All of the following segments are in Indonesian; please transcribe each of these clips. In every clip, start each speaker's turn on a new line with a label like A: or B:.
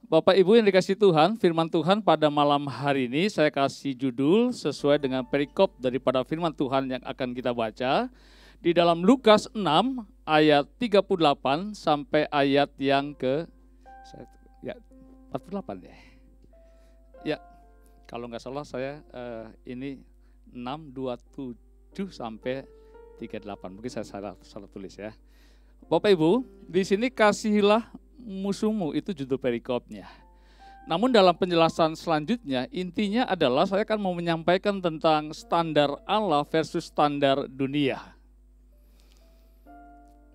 A: Bapak Ibu yang dikasih Tuhan, firman Tuhan pada malam hari ini saya kasih judul sesuai dengan perikop daripada firman Tuhan yang akan kita baca. Di dalam Lukas 6 ayat 38 sampai ayat yang ke 48 ya. Ya, kalau nggak salah saya ini 627 sampai 38. Mungkin saya salah tulis ya. Bapak Ibu, di sini kasihilah musuhmu, itu judul perikopnya. Namun dalam penjelasan selanjutnya, intinya adalah saya akan mau menyampaikan tentang standar Allah versus standar dunia.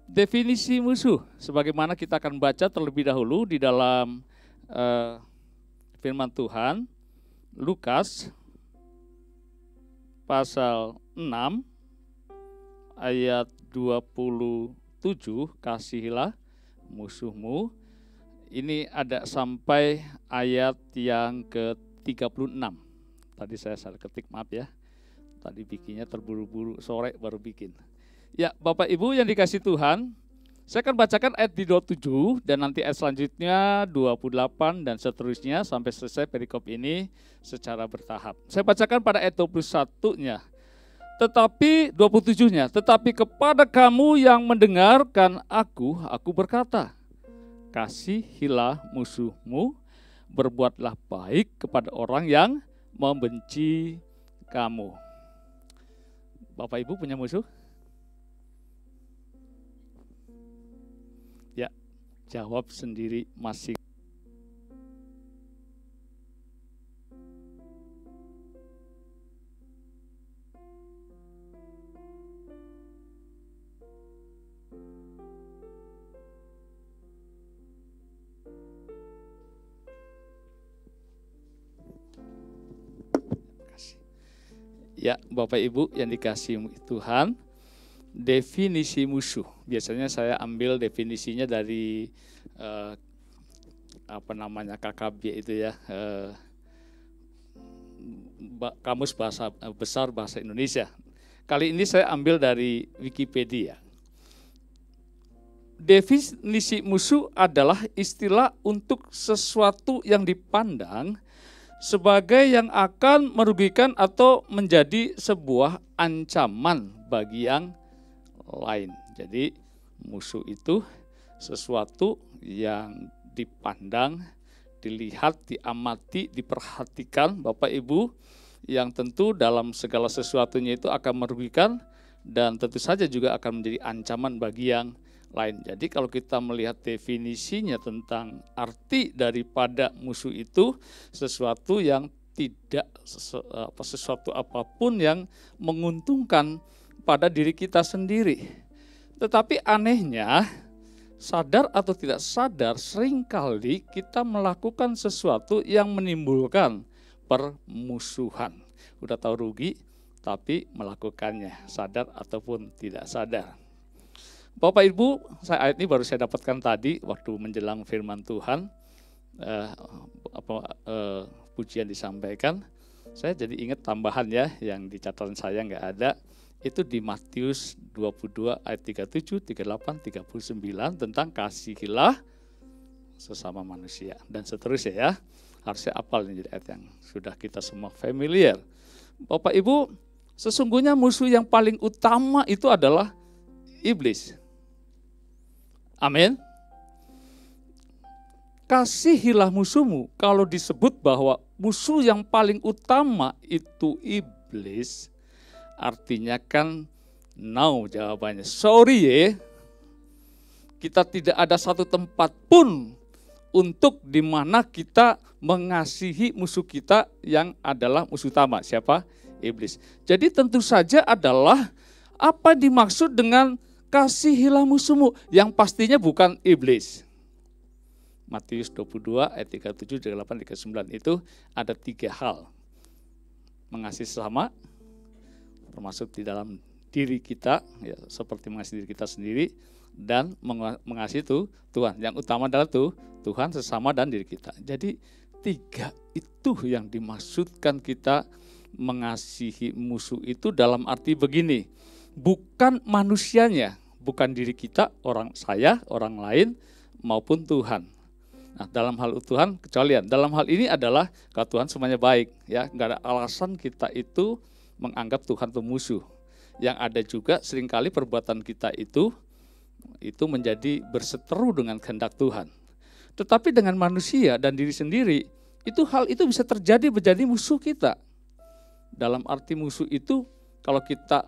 A: Definisi musuh, sebagaimana kita akan baca terlebih dahulu di dalam firman Tuhan, Lukas pasal 6 ayat 27, kasihilah musuhmu. Ini ada sampai ayat yang ke-36. Tadi saya salah ketik, maaf ya. Tadi bikinnya terburu-buru, sore baru bikin. Ya, Bapak Ibu yang dikasih Tuhan, saya akan bacakan ayat di 27 dan nanti ayat selanjutnya 28 dan seterusnya sampai selesai perikop ini secara bertahap. Saya bacakan pada ayat 21-nya. Tetapi 27-nya, tetapi kepada kamu yang mendengarkan aku berkata, kasihilah musuhmu, berbuatlah baik kepada orang yang membenci kamu. Bapak Ibu punya musuh? Ya, jawab sendiri masing. Ya, Bapak Ibu yang dikasihi Tuhan, definisi musuh. Biasanya saya ambil definisinya dari KKB itu ya, Kamus Besar Bahasa Indonesia. Kali ini saya ambil dari Wikipedia. Definisi musuh adalah istilah untuk sesuatu yang dipandang sebagai yang akan merugikan atau menjadi sebuah ancaman bagi yang lain. Jadi musuh itu sesuatu yang dipandang, dilihat, diamati, diperhatikan Bapak Ibu, yang tentu dalam segala sesuatunya itu akan merugikan dan tentu saja juga akan menjadi ancaman bagi yang lain. Jadi kalau kita melihat definisinya tentang arti daripada musuh itu sesuatu yang tidak sesuatu apapun yang menguntungkan pada diri kita sendiri. Tetapi anehnya, sadar atau tidak sadar, seringkali kita melakukan sesuatu yang menimbulkan permusuhan. Udah tahu rugi, tapi melakukannya, sadar ataupun tidak sadar. Bapak Ibu, ayat ini baru saya dapatkan tadi waktu menjelang firman Tuhan, pujian disampaikan. Saya jadi ingat tambahan ya, yang di catatan saya nggak ada, itu di Matius 22 ayat 37, 38, 39 tentang kasihilah sesama manusia dan seterusnya ya. Harusnya hafal ini, jadi ayat yang sudah kita semua familiar. Bapak Ibu, sesungguhnya musuh yang paling utama itu adalah iblis. Amin. Kasihilah musuhmu. Kalau disebut bahwa musuh yang paling utama itu iblis, artinya kan no jawabannya. Sorry ya, kita tidak ada satu tempat pun untuk di mana kita mengasihi musuh kita yang adalah musuh utama. Siapa? Iblis. Jadi tentu saja adalah apa dimaksud dengan kasihilah musuhmu, yang pastinya bukan iblis. Matius 22 ayat 37, 38, 39 itu ada 3 hal. Mengasihi sesama, termasuk di dalam diri kita, ya, seperti mengasihi diri kita sendiri, dan mengasihi Tuhan. Yang utama adalah Tuhan, sesama, dan diri kita. Jadi 3 itu yang dimaksudkan kita mengasihi musuh itu dalam arti begini, bukan manusianya, bukan diri kita, orang lain, maupun Tuhan. Nah, dalam hal Tuhan kecualian. Dalam hal ini adalah kalau Tuhan semuanya baik, ya, nggak ada alasan kita itu menganggap Tuhan itu musuh. Yang ada juga seringkali perbuatan kita itu menjadi berseteru dengan kehendak Tuhan. Tetapi dengan manusia dan diri sendiri, hal itu bisa terjadi menjadi musuh kita. Dalam arti musuh itu kalau kita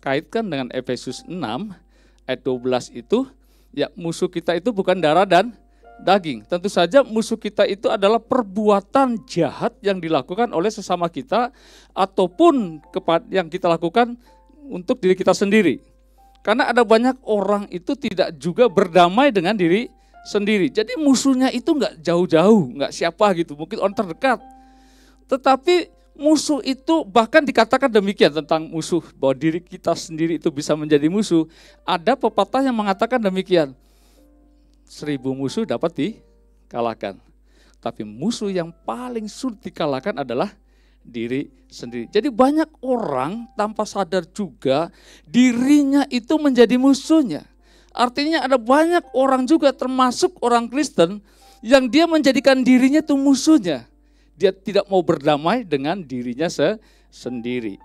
A: kaitkan dengan Efesus 6 ayat 12 itu, ya musuh kita itu bukan darah dan daging. Tentu saja musuh kita itu adalah perbuatan jahat yang dilakukan oleh sesama kita ataupun yang kita lakukan untuk diri kita sendiri. Karena ada banyak orang itu tidak juga berdamai dengan diri sendiri. Jadi musuhnya itu nggak jauh-jauh, nggak siapa gitu, mungkin orang terdekat. Tetapi musuh itu bahkan dikatakan demikian tentang musuh, bahwa diri kita sendiri itu bisa menjadi musuh. Ada pepatah yang mengatakan demikian, 1000 musuh dapat dikalahkan. Tapi musuh yang paling sulit dikalahkan adalah diri sendiri. Jadi banyak orang tanpa sadar juga dirinya itu menjadi musuhnya. Artinya ada banyak orang juga termasuk orang Kristen yang dia menjadikan dirinya itu musuhnya. Dia tidak mau berdamai dengan dirinya sendiri.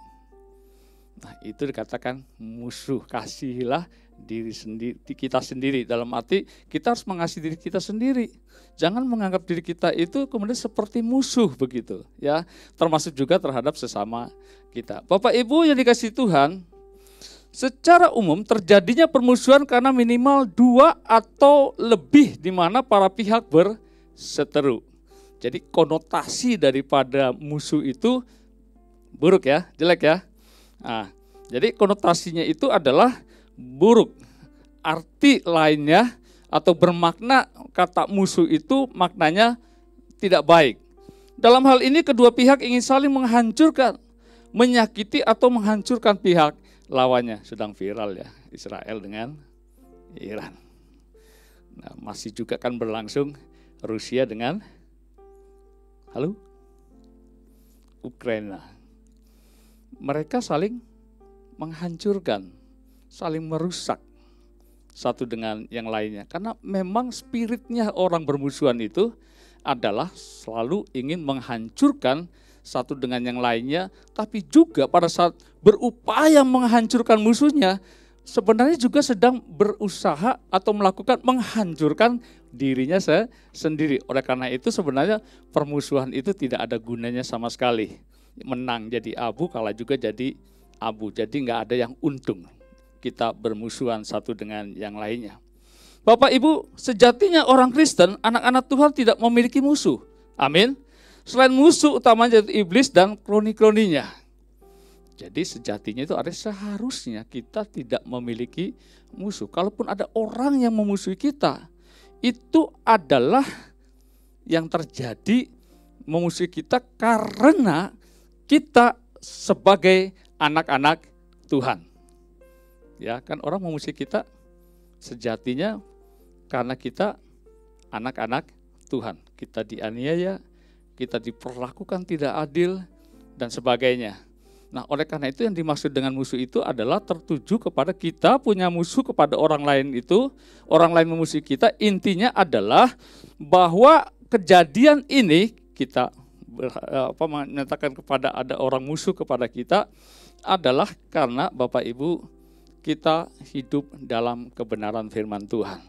A: Nah, itu dikatakan musuh. Kasihilah diri sendiri, kita sendiri, dalam arti kita harus mengasihi diri kita sendiri. Jangan menganggap diri kita itu kemudian seperti musuh begitu, ya. Termasuk juga terhadap sesama kita. Bapak Ibu yang dikasihi Tuhan, secara umum terjadinya permusuhan karena minimal 2 atau lebih di mana para pihak berseteru. Jadi konotasi daripada musuh itu buruk ya, jelek ya. Nah, jadi konotasinya itu adalah buruk. Arti lainnya atau bermakna kata musuh itu maknanya tidak baik. Dalam hal ini kedua pihak ingin saling menghancurkan, menyakiti atau menghancurkan pihak lawannya. Sedang viral ya, Israel dengan Iran. Nah, masih juga kan berlangsung Rusia dengan Ukraina. Mereka saling menghancurkan, saling merusak satu dengan yang lainnya. Karena memang spiritnya orang bermusuhan itu adalah selalu ingin menghancurkan satu dengan yang lainnya, tapi juga pada saat berupaya menghancurkan musuhnya, sebenarnya juga sedang berusaha atau melakukan menghancurkan dirinya sendiri. Oleh karena itu sebenarnya permusuhan itu tidak ada gunanya sama sekali. Menang jadi abu, kalah juga jadi abu. Jadi nggak ada yang untung kita bermusuhan satu dengan yang lainnya. Bapak Ibu, sejatinya orang Kristen, anak-anak Tuhan tidak memiliki musuh. Amin. Selain musuh utamanya yaitu iblis dan kroni-kroninya. Jadi sejatinya itu ada seharusnya kita tidak memiliki musuh. Kalaupun ada orang yang memusuhi kita, itu adalah yang terjadi memusuhi kita karena kita sebagai anak-anak Tuhan. Ya, kan orang memusuhi kita sejatinya karena kita anak-anak Tuhan. Kita dianiaya, kita diperlakukan tidak adil dan sebagainya. Nah, oleh karena itu yang dimaksud dengan musuh itu adalah tertuju kepada kita punya musuh kepada orang lain itu, orang lain memusuhi kita, intinya adalah bahwa kejadian ini kita menyatakan kepada ada orang musuh kepada kita adalah karena Bapak Ibu kita hidup dalam kebenaran firman Tuhan.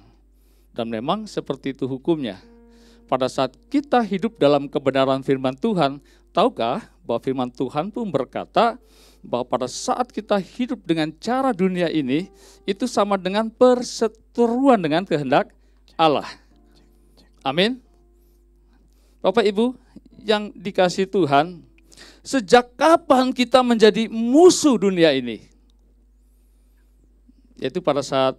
A: Dan memang seperti itu hukumnya. Pada saat kita hidup dalam kebenaran firman Tuhan, tahukah bahwa firman Tuhan pun berkata bahwa pada saat kita hidup dengan cara dunia ini, itu sama dengan perseteruan dengan kehendak Allah. Amin. Bapak Ibu yang dikasihi Tuhan, sejak kapan kita menjadi musuh dunia ini? Yaitu pada saat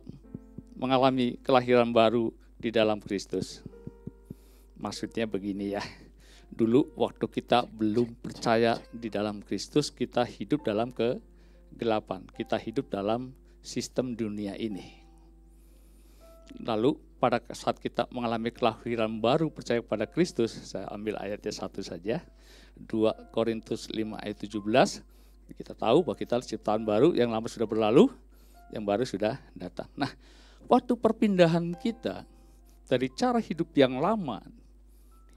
A: mengalami kelahiran baru di dalam Kristus. Maksudnya begini ya, dulu waktu kita belum percaya di dalam Kristus, kita hidup dalam kegelapan, kita hidup dalam sistem dunia ini. Lalu pada saat kita mengalami kelahiran baru percaya pada Kristus, saya ambil ayatnya satu saja, 2 Korintus 5 ayat 17, kita tahu bahwa kita ciptaan baru, yang lama sudah berlalu, yang baru sudah datang. Nah, waktu perpindahan kita dari cara hidup yang lama,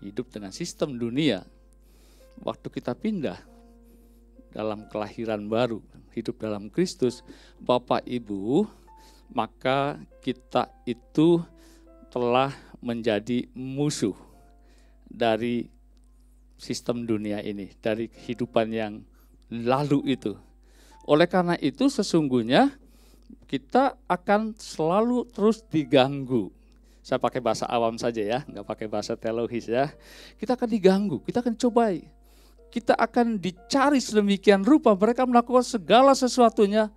A: hidup dengan sistem dunia. Waktu kita pindah dalam kelahiran baru, hidup dalam Kristus, Bapak Ibu, maka kita itu telah menjadi musuh dari sistem dunia ini, dari kehidupan yang lalu itu. Oleh karena itu sesungguhnya kita akan selalu terus diganggu. Saya pakai bahasa awam saja ya, nggak pakai bahasa teologis ya. Kita akan diganggu, kita akan cobai. Kita akan dicari sedemikian rupa, mereka melakukan segala sesuatunya.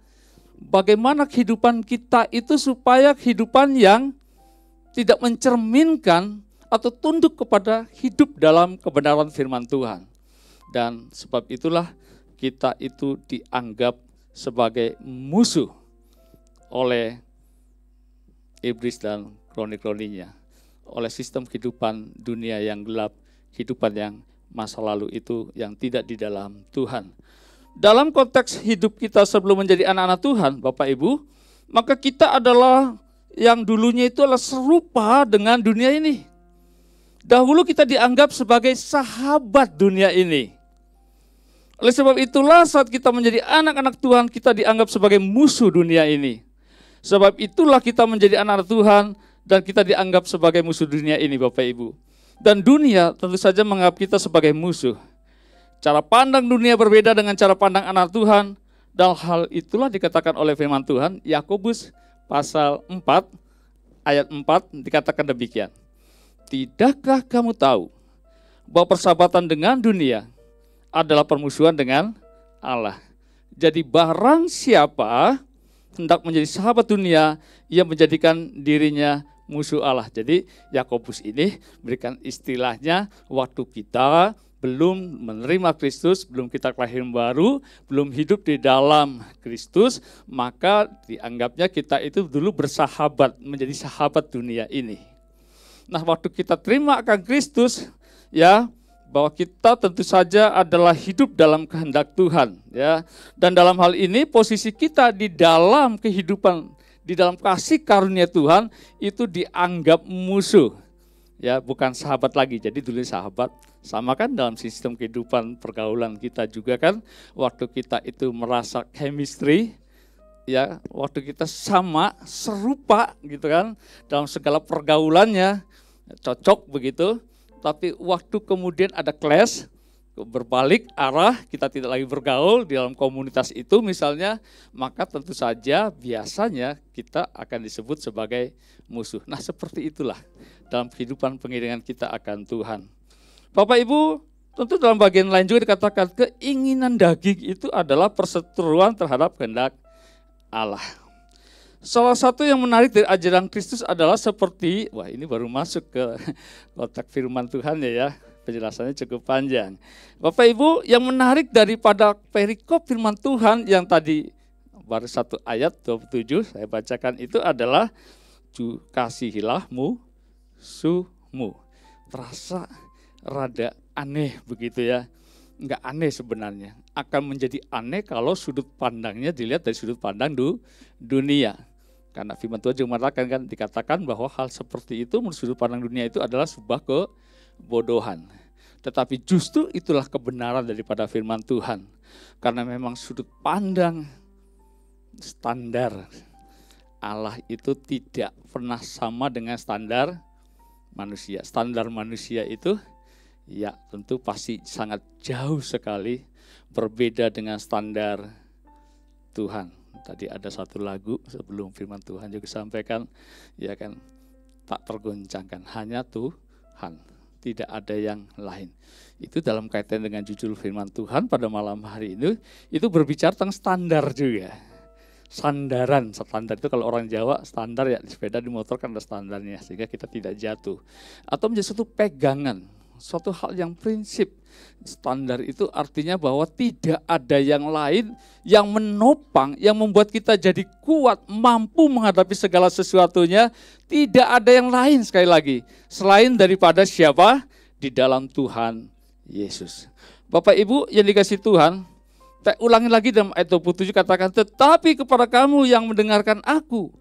A: Bagaimana kehidupan kita itu supaya kehidupan yang tidak mencerminkan atau tunduk kepada hidup dalam kebenaran firman Tuhan. Dan sebab itulah kita itu dianggap sebagai musuh oleh iblis dan kroni-kroninya. Oleh sistem kehidupan dunia yang gelap, kehidupan yang masa lalu itu yang tidak di dalam Tuhan. Dalam konteks hidup kita sebelum menjadi anak-anak Tuhan, Bapak Ibu, maka kita adalah yang dulunya itu adalah serupa dengan dunia ini. Dahulu kita dianggap sebagai sahabat dunia ini. Oleh sebab itulah saat kita menjadi anak-anak Tuhan, kita dianggap sebagai musuh dunia ini. Sebab itulah kita menjadi anak-anak Tuhan dan kita dianggap sebagai musuh dunia ini, Bapak Ibu. Dan dunia tentu saja menganggap kita sebagai musuh. Cara pandang dunia berbeda dengan cara pandang anak Tuhan. Dan hal itulah dikatakan oleh firman Tuhan, Yakobus pasal 4, ayat 4 dikatakan demikian. Tidakkah kamu tahu bahwa persahabatan dengan dunia adalah permusuhan dengan Allah? Jadi barang siapa hendak menjadi sahabat dunia, ia menjadikan dirinya musuh Allah. Jadi Yakobus ini berikan istilahnya waktu kita belum menerima Kristus, belum kita kelahiran baru, belum hidup di dalam Kristus, maka dianggapnya kita itu dulu bersahabat, menjadi sahabat dunia ini. Nah, waktu kita terima akan Kristus, ya, bahwa kita tentu saja adalah hidup dalam kehendak Tuhan, ya. Dan dalam hal ini posisi kita di dalam kehidupan, di dalam kasih karunia Tuhan itu dianggap musuh, ya, bukan sahabat lagi. Jadi dulu sahabat, sama kan dalam sistem kehidupan pergaulan kita juga kan, waktu kita itu merasa chemistry, ya, waktu kita sama, serupa gitu kan, dalam segala pergaulannya cocok begitu. Tapi waktu kemudian ada clash, berbalik arah, kita tidak lagi bergaul di dalam komunitas itu misalnya, maka tentu saja biasanya kita akan disebut sebagai musuh. Nah, seperti itulah dalam kehidupan pengiringan kita akan Tuhan. Bapak Ibu, tentu dalam bagian lain juga dikatakan keinginan daging itu adalah perseteruan terhadap kehendak Allah. Salah satu yang menarik dari ajaran Kristus adalah seperti, wah ini baru masuk ke kotak firman Tuhan ya, penjelasannya cukup panjang. Bapak Ibu, yang menarik daripada perikop firman Tuhan yang tadi baru 1 ayat 27 saya bacakan itu adalah kasihilah musuhmu. Terasa rada aneh begitu ya. Enggak aneh sebenarnya. Akan menjadi aneh kalau sudut pandangnya dilihat dari sudut pandang dunia. Karena firman Tuhan juga mengatakan kan, dikatakan bahwa hal seperti itu menurut sudut pandang dunia itu adalah sebuah kebodohan. Tetapi justru itulah kebenaran daripada firman Tuhan. Karena memang sudut pandang standar Allah itu tidak pernah sama dengan standar manusia. Standar manusia itu ya tentu pasti sangat jauh sekali berbeda dengan standar Tuhan. Tadi ada satu lagu sebelum firman Tuhan juga sampaikan, ya kan, tak tergoncangkan, hanya Tuhan, tidak ada yang lain. Itu dalam kaitan dengan judul firman Tuhan pada malam hari ini, itu berbicara tentang standar juga. Sandaran, standar itu kalau orang Jawa standar ya, di sepeda di motor kan ada standarnya, sehingga kita tidak jatuh. Atau menjadi suatu pegangan, suatu hal yang prinsip. Standar itu artinya bahwa tidak ada yang lain yang menopang, yang membuat kita jadi kuat, mampu menghadapi segala sesuatunya. Tidak ada yang lain sekali lagi, selain daripada siapa? Di dalam Tuhan Yesus. Bapak Ibu yang dikasihi Tuhan, saya ulangi lagi dalam ayat 27 katakan, tetapi kepada kamu yang mendengarkan aku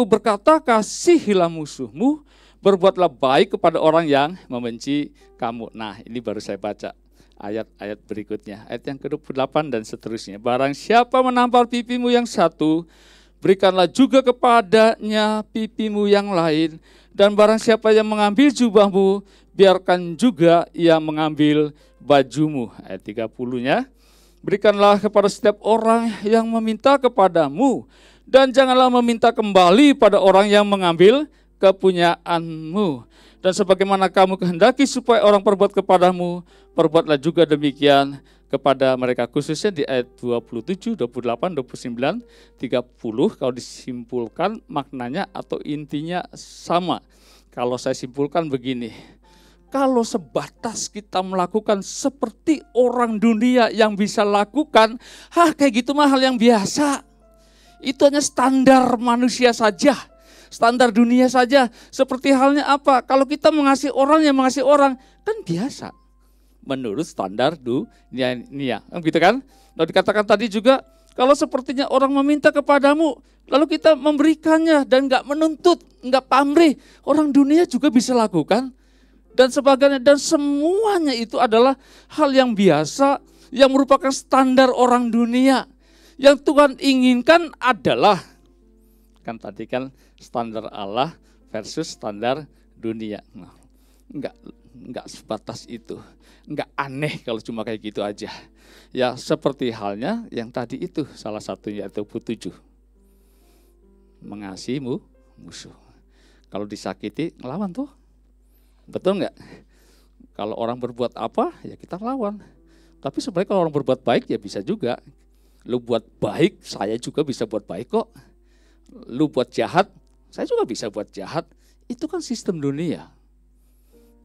A: berkata kasihilah musuhmu, berbuatlah baik kepada orang yang membenci kamu. Nah, ini baru saya baca ayat-ayat berikutnya, ayat yang ke-28 dan seterusnya. Barang siapa menampar pipimu yang satu, berikanlah juga kepadanya pipimu yang lain. Dan barang siapa yang mengambil jubahmu, biarkan juga ia mengambil bajumu. Ayat 30-nya. Berikanlah kepada setiap orang yang meminta kepadamu, dan janganlah meminta kembali pada orang yang mengambil kepunyaanmu. Dan sebagaimana kamu kehendaki supaya orang perbuat kepadamu, perbuatlah juga demikian kepada mereka. Khususnya di ayat 27, 28, 29, 30, kalau disimpulkan maknanya atau intinya sama. Kalau saya simpulkan begini, kalau sebatas kita melakukan seperti orang dunia yang bisa lakukan, kayak gitu mah hal yang biasa. Itu hanya standar manusia saja, standar dunia saja. Seperti halnya apa? Kalau kita mengasihi orang yang mengasihi orang, kan biasa. Menurut standar dunia, gitu kan? Lalu dikatakan tadi juga, kalau sepertinya orang meminta kepadamu, lalu kita memberikannya dan nggak menuntut, nggak pamrih. Orang dunia juga bisa lakukan. Dan sebagainya, dan semuanya itu adalah hal yang biasa, yang merupakan standar orang dunia. Yang Tuhan inginkan adalah, kan tadi kan standar Allah versus standar dunia. Nah, enggak sebatas itu, enggak aneh kalau cuma kayak gitu aja. Ya seperti halnya yang tadi itu, salah satunya itu 7. Mengasihi musuh. Kalau disakiti, ngelawan tuh. Betul nggak? Kalau orang berbuat apa, ya kita lawan. Tapi sebenarnya kalau orang berbuat baik, ya bisa juga. Lu buat baik, saya juga bisa buat baik kok. Lu buat jahat, saya juga bisa buat jahat. Itu kan sistem dunia.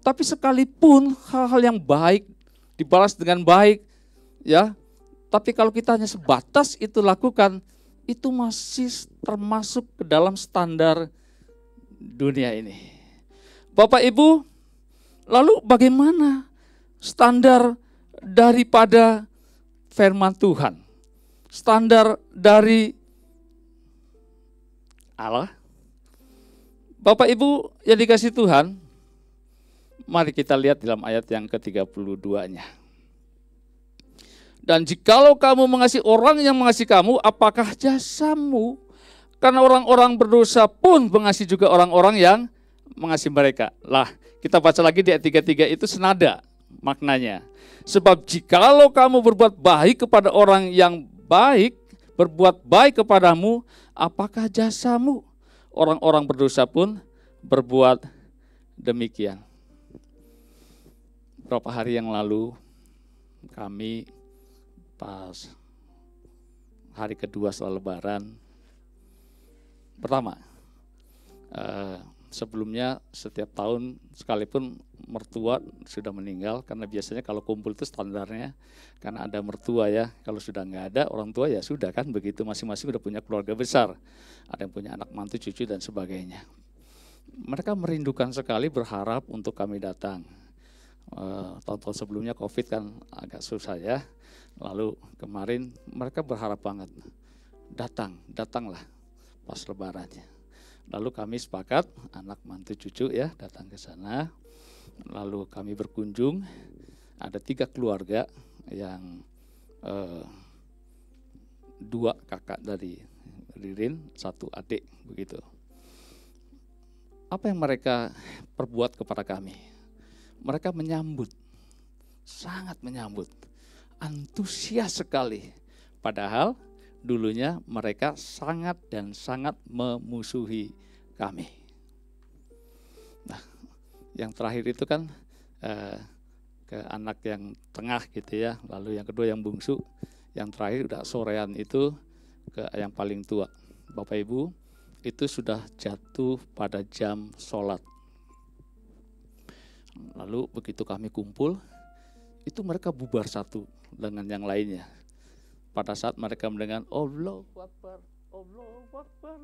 A: Tapi sekalipun hal-hal yang baik dibalas dengan baik, ya. Tapi kalau kita hanya sebatas itu lakukan, itu masih termasuk ke dalam standar dunia ini. Bapak Ibu, lalu bagaimana standar daripada firman Tuhan? Standar dari Allah? Bapak Ibu yang dikasih Tuhan, mari kita lihat dalam ayat yang ke-32-nya. Dan jikalau kamu mengasihi orang yang mengasihi kamu, apakah jasamu? Karena orang-orang berdosa pun mengasihi juga orang-orang yang mengasihi mereka. Lah, kita baca lagi di ayat 33 itu senada maknanya. Sebab jikalau kamu berbuat baik kepada orang yang baik, berbuat baik kepadamu, apakah jasamu? Orang-orang berdosa pun berbuat demikian. Beberapa hari yang lalu, kami pas hari kedua setelah Lebaran, pertama, sebelumnya setiap tahun sekalipun mertua sudah meninggal, karena biasanya kalau kumpul itu standarnya karena ada mertua ya, kalau sudah nggak ada orang tua ya sudah kan begitu, masing-masing udah punya keluarga besar, ada yang punya anak mantu, cucu dan sebagainya. Mereka merindukan sekali, berharap untuk kami datang. Tahun-tahun sebelumnya COVID kan agak susah ya, lalu kemarin mereka berharap banget datanglah pas Lebarannya. Lalu kami sepakat, anak mantu cucu ya datang ke sana. Lalu kami berkunjung, ada 3 keluarga yang 2 kakak dari Ririn, 1 adik begitu. Apa yang mereka perbuat kepada kami? Mereka menyambut, sangat menyambut, antusias sekali. Padahal dulunya mereka sangat dan sangat memusuhi kami. Nah, yang terakhir itu kan ke anak yang tengah gitu ya, lalu yang kedua yang bungsu, yang terakhir udah sorean itu ke yang paling tua. Bapak Ibu, itu sudah jatuh pada jam sholat. Lalu begitu kami kumpul, itu mereka bubar satu dengan yang lainnya. Pada saat mereka mendengar Allahu Akbar, Allahu Akbar,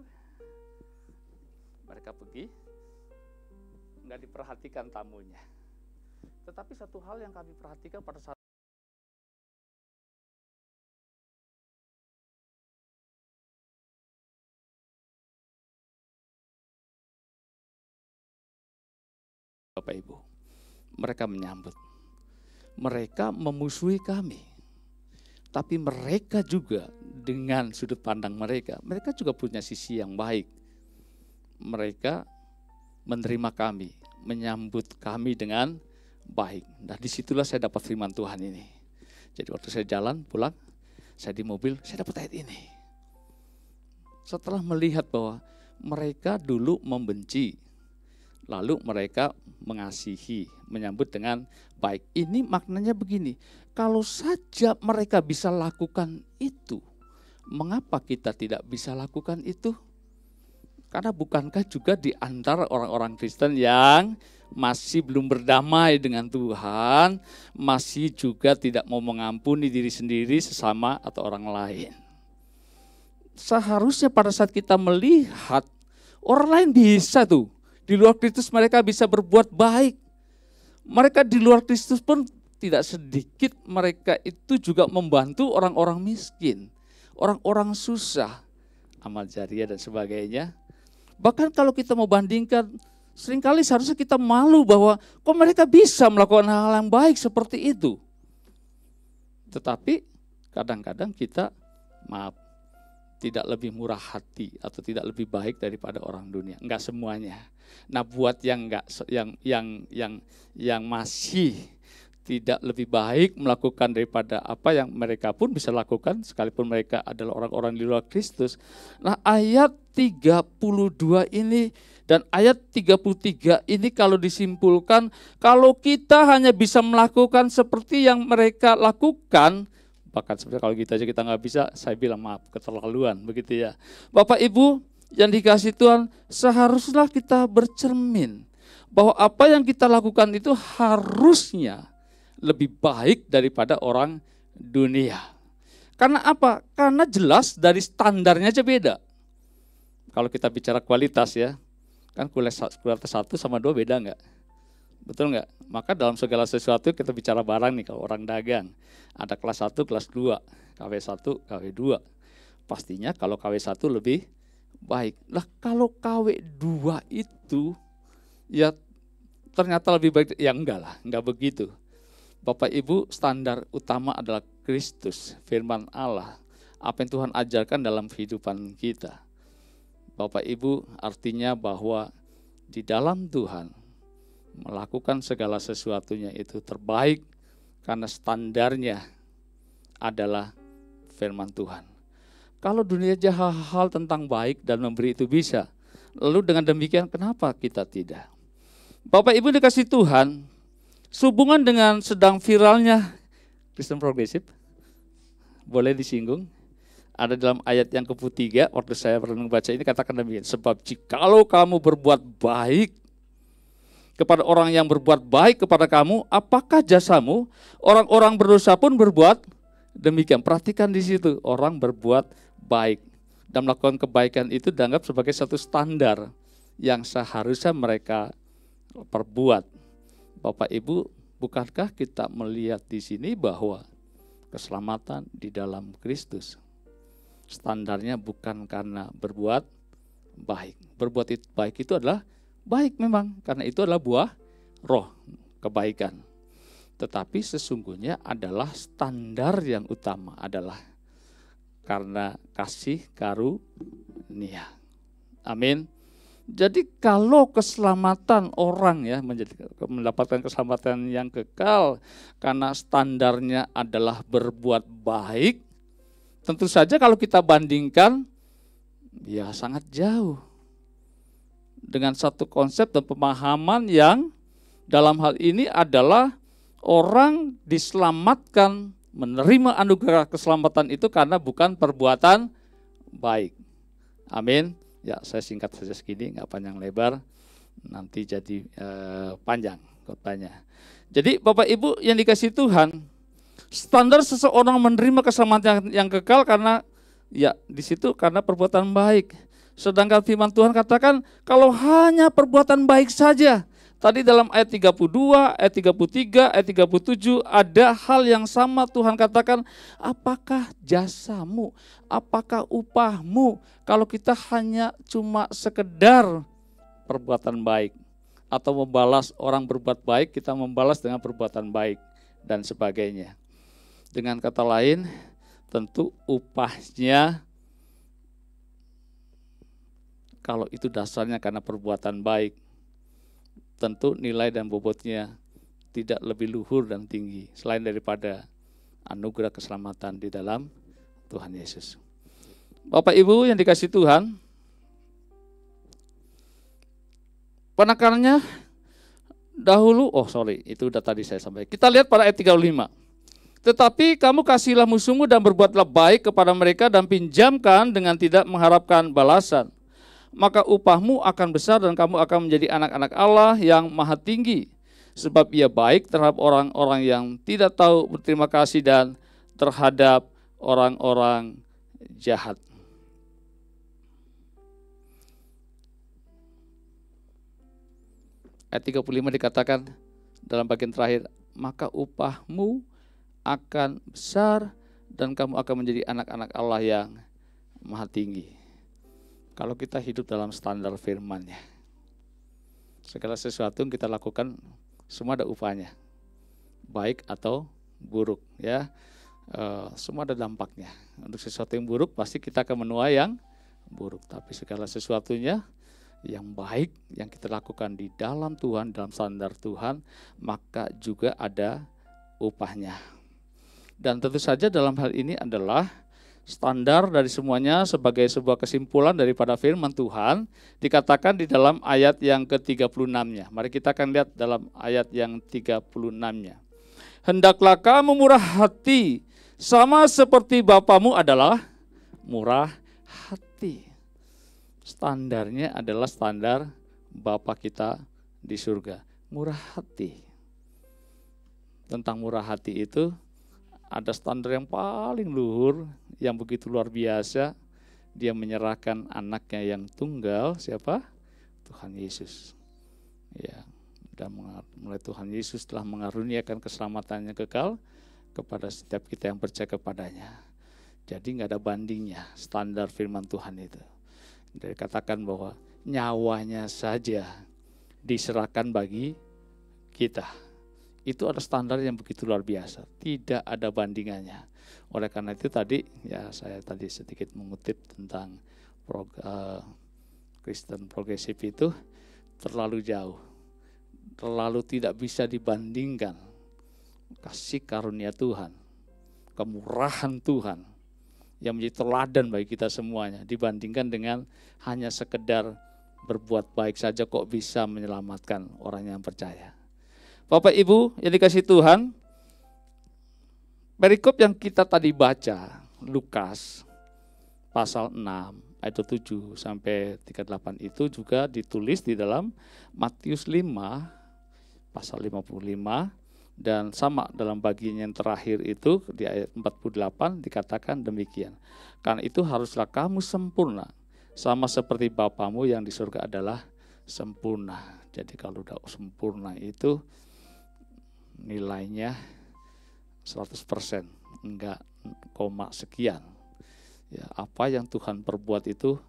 A: mereka pergi, nggak diperhatikan tamunya. Tetapi satu hal yang kami perhatikan pada saat Bapak Ibu. Mereka menyambut. Mereka memusuhi kami. Tapi mereka juga dengan sudut pandang mereka juga punya sisi yang baik. Mereka menerima kami, menyambut kami dengan baik. Nah, disitulah saya dapat firman Tuhan ini. Jadi waktu saya jalan pulang, saya di mobil, saya dapat ayat ini. Setelah melihat bahwa mereka dulu membenci, lalu mereka mengasihi, menyambut dengan baik. Ini maknanya begini, kalau saja mereka bisa lakukan itu, mengapa kita tidak bisa lakukan itu? Karena bukankah juga di antara orang-orang Kristen yang masih belum berdamai dengan Tuhan, masih juga tidak mau mengampuni diri sendiri, sesama atau orang lain. Seharusnya pada saat kita melihat orang lain bisa tuh, di luar Kristus mereka bisa berbuat baik. Mereka di luar Kristus pun tidak sedikit mereka itu juga membantu orang-orang miskin, orang-orang susah, amal jariah dan sebagainya. Bahkan kalau kita mau bandingkan, seringkali seharusnya kita malu bahwa kok mereka bisa melakukan hal yang baik seperti itu. Tetapi kadang-kadang kita tidak lebih murah hati atau tidak lebih baik daripada orang dunia. Enggak semuanya. Nah, buat yang masih tidak lebih baik melakukan daripada apa yang mereka pun bisa lakukan sekalipun mereka adalah orang-orang di luar Kristus. Nah, ayat 32 ini dan ayat 33 ini kalau disimpulkan, kalau kita hanya bisa melakukan seperti yang mereka lakukan, bahkan sebenarnya kalau gitu aja kita nggak bisa, saya bilang maaf, keterlaluan begitu ya. Bapak Ibu yang dikasih Tuhan, seharusnya kita bercermin bahwa apa yang kita lakukan itu harusnya lebih baik daripada orang dunia. Karena apa? Karena jelas dari standarnya aja beda. Kalau kita bicara kualitas ya, kan kualitas 1 sama 2 beda nggak? Betul nggak? Maka dalam segala sesuatu kita bicara barang nih, kalau orang dagang. Ada kelas 1, kelas 2, KW1, KW2. Pastinya kalau KW1 lebih baik. Lah kalau KW2 itu ya ternyata lebih baik, ya enggak lah, enggak begitu. Bapak Ibu, standar utama adalah Kristus, firman Allah. Apa yang Tuhan ajarkan dalam kehidupan kita. Bapak Ibu, artinya bahwa di dalam Tuhan melakukan segala sesuatunya itu terbaik karena standarnya adalah firman Tuhan. Kalau dunia aja hal-hal tentang baik dan memberi itu bisa, lalu dengan demikian kenapa kita tidak? Bapak Ibu dikasih Tuhan, sehubungan dengan sedang viralnya Kristen progresif, boleh disinggung. Ada dalam ayat yang ke-3, waktu saya pernah membaca ini katakan demikian, sebab jikalau kamu berbuat baik kepada orang yang berbuat baik kepada kamu, apakah jasamu? Orang-orang berdosa pun berbuat demikian. Perhatikan di situ, orang berbuat baik dan melakukan kebaikan itu dianggap sebagai satu standar yang seharusnya mereka perbuat. Bapak Ibu, bukankah kita melihat di sini bahwa keselamatan di dalam Kristus standarnya bukan karena berbuat baik. Berbuat baik itu adalah baik memang, karena itu adalah buah roh, kebaikan. Tetapi sesungguhnya adalah standar yang utama adalah karena kasih karunia. Amin. Jadi kalau keselamatan orang ya mendapatkan keselamatan yang kekal karena standarnya adalah berbuat baik, tentu saja kalau kita bandingkan ya sangat jauh dengan satu konsep dan pemahaman yang dalam hal ini adalah orang diselamatkan, menerima anugerah keselamatan itu karena bukan perbuatan baik. Amin. Ya, saya singkat saja segini, nggak panjang lebar, nanti jadi panjang khotbahnya. Jadi Bapak Ibu yang dikasih Tuhan, standar seseorang menerima keselamatan yang kekal karena ya di situ karena perbuatan baik. Sedangkan firman Tuhan katakan kalau hanya perbuatan baik saja. Tadi dalam ayat 32, ayat 33, ayat 37 ada hal yang sama Tuhan katakan, apakah jasamu, apakah upahmu kalau kita hanya cuma sekedar perbuatan baik. atau membalas orang berbuat baik, kita membalas dengan perbuatan baik dan sebagainya. Dengan kata lain, tentu upahnya kalau itu dasarnya karena perbuatan baik, tentu nilai dan bobotnya tidak lebih luhur dan tinggi selain daripada anugerah keselamatan di dalam Tuhan Yesus. Bapak Ibu yang dikasihi Tuhan, penekanannya dahulu, itu udah tadi saya sampaikan. Kita lihat pada ayat 35. Tetapi kamu kasihilah musuhmu dan berbuatlah baik kepada mereka dan pinjamkan dengan tidak mengharapkan balasan. Maka upahmu akan besar dan kamu akan menjadi anak-anak Allah yang maha tinggi. Sebab ia baik terhadap orang-orang yang tidak tahu berterima kasih dan terhadap orang-orang jahat. Ayat 35 dikatakan dalam bagian terakhir, maka upahmu akan besar dan kamu akan menjadi anak-anak Allah yang maha tinggi. Kalau kita hidup dalam standar firman-Nya, segala sesuatu yang kita lakukan semua ada upahnya, baik atau buruk, ya. Semua ada dampaknya. Untuk sesuatu yang buruk pasti kita akan menuai yang buruk, tapi segala sesuatunya yang baik yang kita lakukan di dalam Tuhan, dalam standar Tuhan, maka juga ada upahnya. Dan tentu saja dalam hal ini adalah standar dari semuanya sebagai sebuah kesimpulan daripada firman Tuhan dikatakan di dalam ayat yang ke-36-nya. Mari kita akan lihat dalam ayat yang 36-nya. Hendaklah kamu murah hati sama seperti Bapamu adalah murah hati. Standarnya adalah standar Bapa kita di surga, murah hati. Tentang murah hati itu ada standar yang paling luhur, yang begitu luar biasa. Dia menyerahkan anaknya yang tunggal, siapa? Tuhan Yesus. Ya, dan mulai Tuhan Yesus telah mengaruniakan keselamatannya kekal kepada setiap kita yang percaya kepadanya. Jadi nggak ada bandingnya standar firman Tuhan itu. Dia katakan bahwa nyawanya saja diserahkan bagi kita. Itu ada standar yang begitu luar biasa, tidak ada bandingannya. Oleh karena itu tadi, ya saya tadi sedikit mengutip tentang Kristen progresif itu terlalu jauh, terlalu tidak bisa dibandingkan kasih karunia Tuhan, kemurahan Tuhan yang menjadi teladan bagi kita semuanya dibandingkan dengan hanya sekedar berbuat baik saja kok bisa menyelamatkan orang yang percaya. Bapak Ibu yang dikasihi Tuhan, perikop yang kita tadi baca, Lukas pasal 6 ayat 7 sampai 38 itu juga ditulis di dalam Matius 5 pasal 55 dan sama dalam bagian yang terakhir itu di ayat 48 dikatakan demikian. Karena itu haruslah kamu sempurna sama seperti Bapamu yang di surga adalah sempurna. Jadi kalau udah sempurna itu nilainya 100%, enggak koma sekian. Ya, apa yang Tuhan perbuat itu